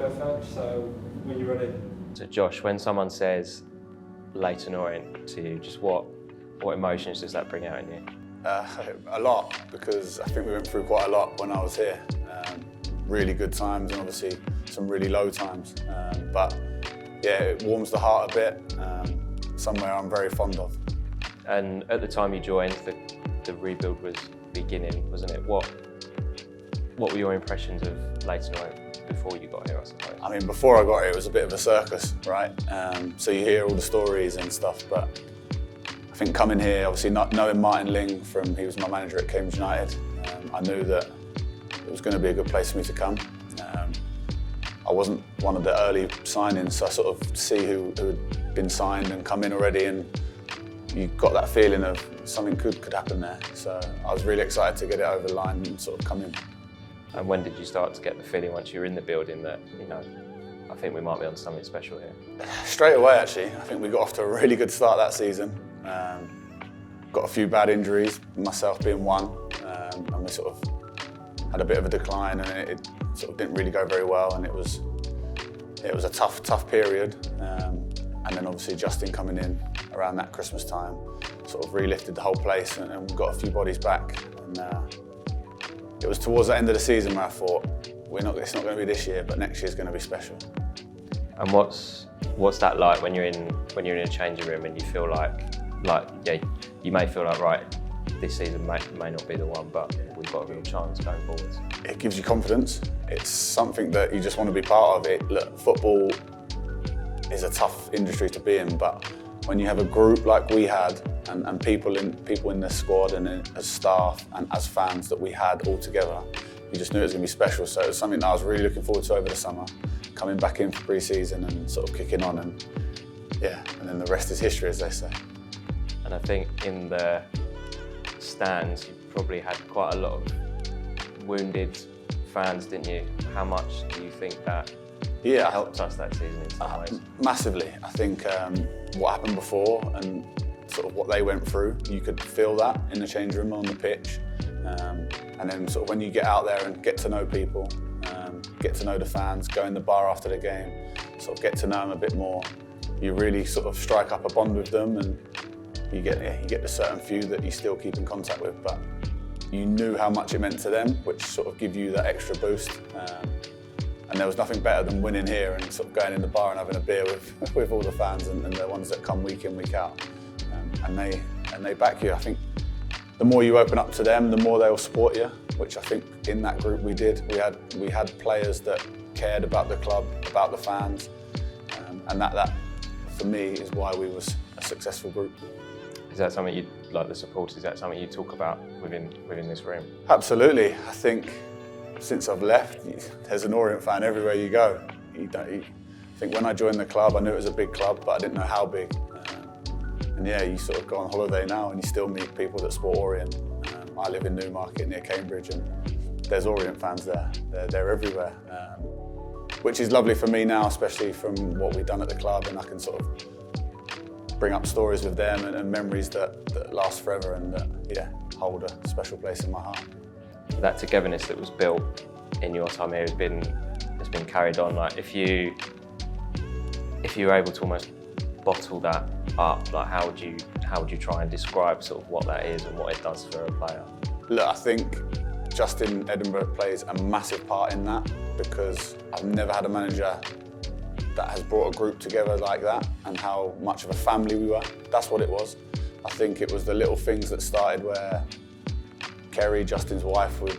Perfect, so when you're ready. So Josh, when someone says Leyton Orient to you, just what emotions does that bring out in you? A lot, because I think we went through quite a lot when I was here. Really good times and obviously some really low times. But yeah, it warms the heart a bit. Somewhere I'm very fond of. And at the time you joined, the rebuild was beginning, wasn't it? What were your impressions of Leyton Orient before you got here, I suppose? I mean, before I got here, it was a bit of a circus, right? So you hear all the stories and stuff, but I think coming here, obviously not knowing Martin Ling he was my manager at Cambridge United, I knew that it was going to be a good place for me to come. I wasn't one of the early signings, so I sort of see who had been signed and come in already, and you got that feeling of something could happen there. So I was really excited to get it over the line and sort of come in. And when did you start to get the feeling once you were in the building that, I think we might be on something special here? Straight away, actually. I think we got off to a really good start that season. Got a few bad injuries, myself being one, and we sort of had a bit of a decline, and it sort of didn't really go very well, and it was a tough period. And then obviously Justin coming in around that Christmas time sort of relifted the whole place, and we got a few bodies back. And it was towards the end of the season where I thought, it's not going to be this year, but next year's going to be special. And what's that like when you're in a changing room and you feel like you may feel like, right, this season may not be the one, but we've got a real chance going forwards? It gives you confidence. It's something that you just want to be part of. Look, football is a tough industry to be in, but when you have a group like we had, and people in the squad and as staff and as fans that we had all together, you just knew it was going to be special. So it was something that I was really looking forward to over the summer, coming back in for pre-season and sort of kicking on, and then the rest is history, as they say. And I think in the stands, you probably had quite a lot of wounded fans, didn't you? How much do you think that helped us that season in some ways? Massively. I think what happened before and sort of what they went through, you could feel that in the change room, on the pitch. And then sort of when you get out there and get to know people, get to know the fans, go in the bar after the game, sort of get to know them a bit more, you really sort of strike up a bond with them, and you get the certain few that you still keep in contact with, but you knew how much it meant to them, which sort of give you that extra boost. And there was nothing better than winning here and sort of going in the bar and having a beer with all the fans and the ones that come week in, week out. And they back you. I think the more you open up to them, the more they'll support you, which I think in that group we did. We had players that cared about the club, about the fans, and that for me is why we was a successful group. Is that something you like, the support? Is that something you talk about within this room? Absolutely. I think since I've left, there's an Orient fan everywhere you go. I think when I joined the club, I knew it was a big club, but I didn't know how big. And you sort of go on holiday now and you still meet people that support Orient. I live in Newmarket near Cambridge, and there's Orient fans there. They're everywhere, which is lovely for me now, especially from what we've done at the club, and I can sort of bring up stories with them and memories that last forever and that hold a special place in my heart. That togetherness that was built in your time here has been carried on. Like if you were able to almost bottle that up, like how would you try and describe sort of what that is and what it does for a player? Look, I think Justin Edinburgh plays a massive part in that, because I've never had a manager that has brought a group together like that, and how much of a family we were. That's what it was. I think it was the little things that started where Kerry, Justin's wife, would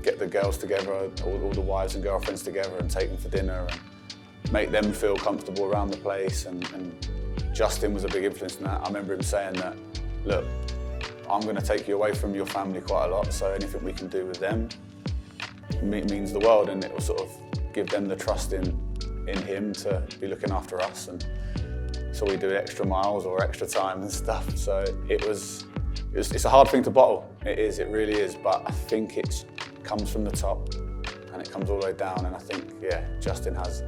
get the girls together, all the wives and girlfriends together, and take them for dinner and make them feel comfortable around the place. And Justin was a big influence in that. I remember him saying that, look, I'm going to take you away from your family quite a lot, so anything we can do with them means the world, and it will sort of give them the trust in him to be looking after us. And so we do extra miles or extra time and stuff. So it's a hard thing to bottle. It really is, but I think it comes from the top and it comes all the way down, and I think, Justin has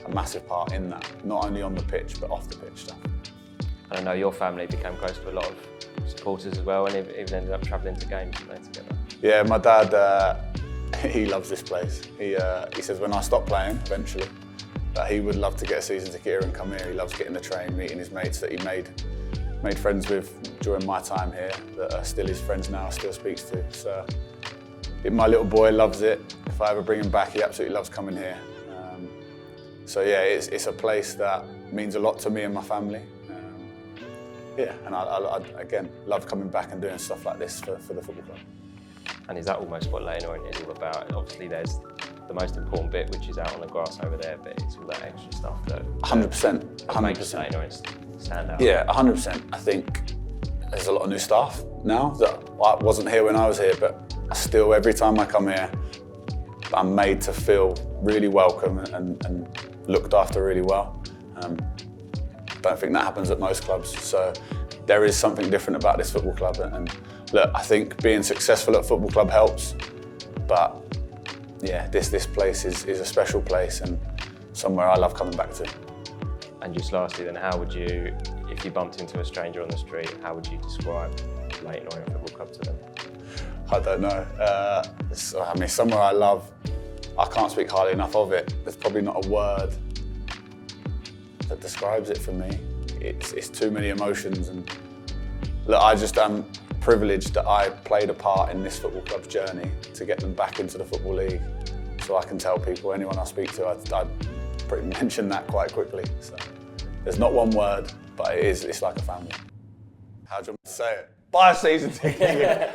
a massive part in that, not only on the pitch, but off the pitch stuff. And I know your family became close to a lot of supporters as well, and even ended up travelling to games together. Yeah, my dad he loves this place. He says when I stop playing, eventually, that he would love to get a season ticket here and come here. He loves getting the train, meeting his mates that he made friends with during my time here, that are still his friends now, still speaks to. So my little boy loves it. If I ever bring him back, he absolutely loves coming here. So yeah, it's a place that means a lot to me and my family. Yeah, and I again love coming back and doing stuff like this for the football club. And is that almost what Leighton Orient is all about? And obviously there's the most important bit, which is out on the grass over there, but it's all that extra stuff that 100%. makes Leighton Orient stand out. Yeah, 100%. I think there's a lot of new staff now that wasn't here when I was here, but still every time I come here, I'm made to feel really welcome and looked after really well. Don't think that happens at most clubs, so there is something different about this football club. And look, I think being successful at football club helps, but yeah, this place is a special place and somewhere I love coming back to. And just lastly then, how would you, if you bumped into a stranger on the street, how would you describe Leighton Orient Football Club to them? I don't know. I mean, somewhere I love. I can't speak highly enough of it. There's probably not a word that describes it for me. It's too many emotions, and look, I just am privileged that I played a part in this football club's journey to get them back into the Football League. So I can tell people, anyone I speak to, I'd pretty mention that quite quickly. So there's not one word, but it's like a family. How do you want me to say it? Buy a season ticket.